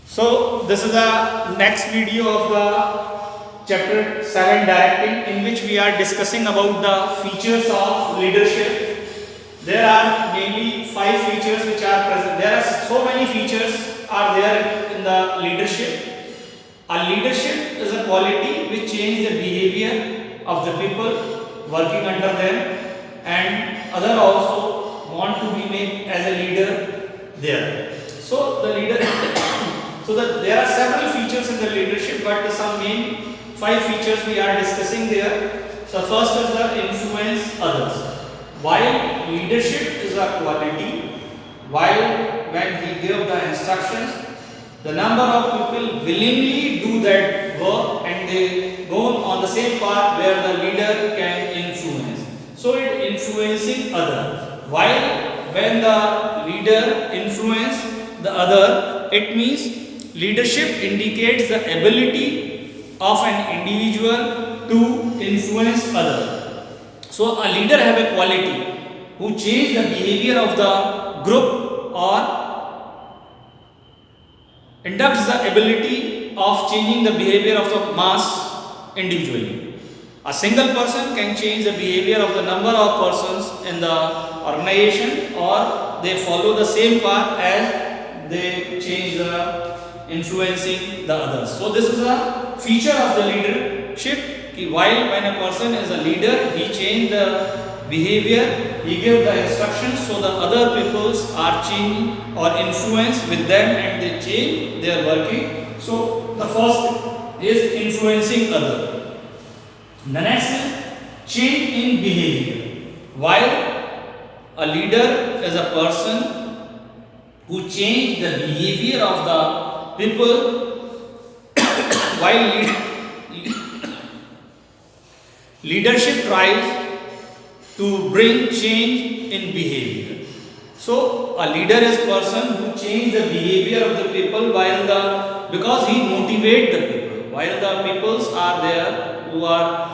So this is the next video of the chapter 7 directing, in which we are discussing about the features of leadership. There are mainly 5 features which are present. There are so many features are there in the leadership. A leadership is a quality which changes the behavior of the people working under them, and other also want to be made as a leader there. So the leader so that there are several features in the leadership, but some main 5 features we are discussing there. So first is the influence others. While leadership is a quality, while when he gave the instructions, the number of people willingly do that work and they go on the same path where the leader can influence. So it influencing other. While when the leader influence the other, it means leadership indicates the ability of an individual to influence other. So a leader have a quality who change the behavior of the group or inducts the ability of changing the behavior of the mass individually. A single person can change the behavior of the number of persons in the organization, or they follow the same path as they change the influencing the others. So this is a feature of the leadership. While when a person is a leader, he change the behavior, he give the instructions, so the other peoples are changed or influenced with them and they change their working. So the first is influencing other. The next is change in behavior. While a leader is a person who change the behavior of the people, while leadership tries to bring change in behavior. So a leader is person who change the behavior of the people because he motivate the people. While the peoples are there who are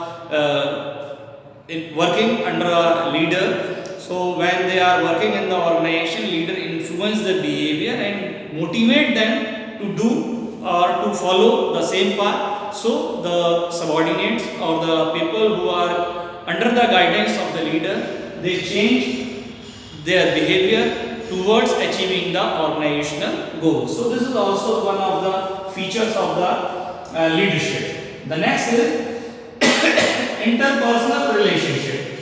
working under a leader, so when they are working in the organization, leader influence the behavior and motivate them to do or to follow the same path. So the subordinates or the people who are under the guidance of the leader, they change their behavior towards achieving the organizational goals. So this is also one of the features of the leadership. The next is interpersonal relationship.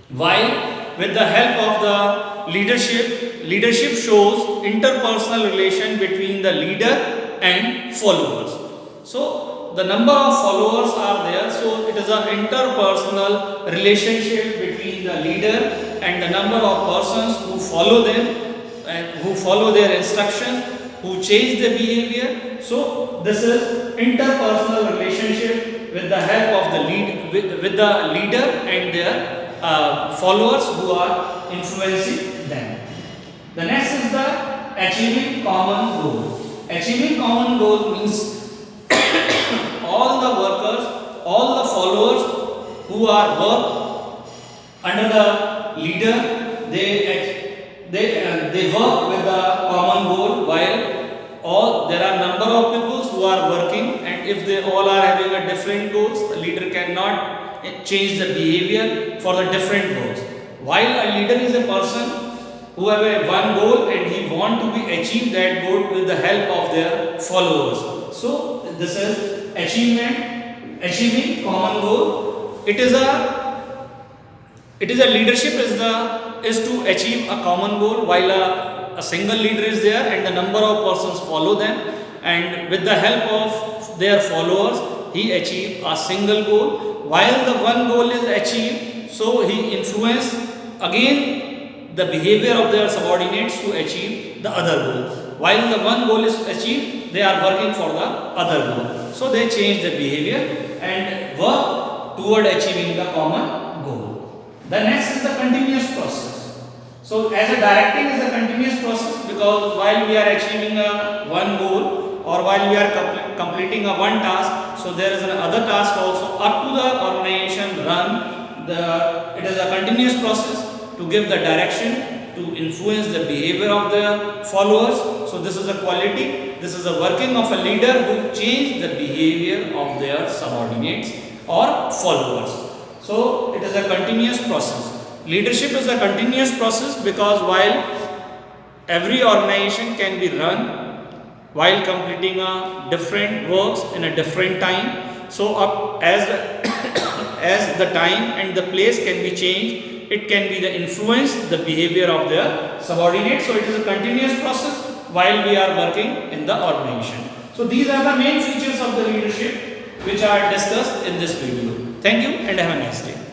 While with the help of the leadership shows interpersonal relation between the leader and followers. So the number of followers are there, so it is an interpersonal relationship between the leader and the number of persons who follow them and who follow their instructions, who change the behavior. So this is interpersonal relationship with the help of the with the leader and their followers who are influencing them. The next is the achieving common goal. Achieving common goal means all the workers, all the followers who are work under the leader, they work with the common goal. While there are number of people who are working, and if they all are having a different goals, the leader cannot change the behavior for the different goals. While a leader is a person who have a one goal and he want to be achieve that goal with the help of their followers. So this is achieving common goal. It is a leadership is to achieve a common goal, while a single leader is there and the number of persons follow them, and with the help of their followers he achieve a single goal. While the one goal is achieved, so he influence again the behavior of their subordinates to achieve the other goal. While the one goal is achieved, they are working for the other goal. So they change the behavior and work toward achieving the common goal. The next is the continuous process. So as a directing is a continuous process, because while we are achieving one goal or while we are completing a one task, so there is another task also up to the organization run. It is a continuous process to give the direction to influence the behavior of the followers. So this is a quality, this is a working of a leader who change the behavior of their subordinates or followers. So it is a continuous process. Leadership is a continuous process because while every organization can be run while completing a different works in a different time. So as as the time and the place can be changed, it can be the influence the behavior of their subordinates. So it is a continuous process while we are working in the organization. So these are the main features of the leadership which are discussed in this video. Thank you and have a nice day.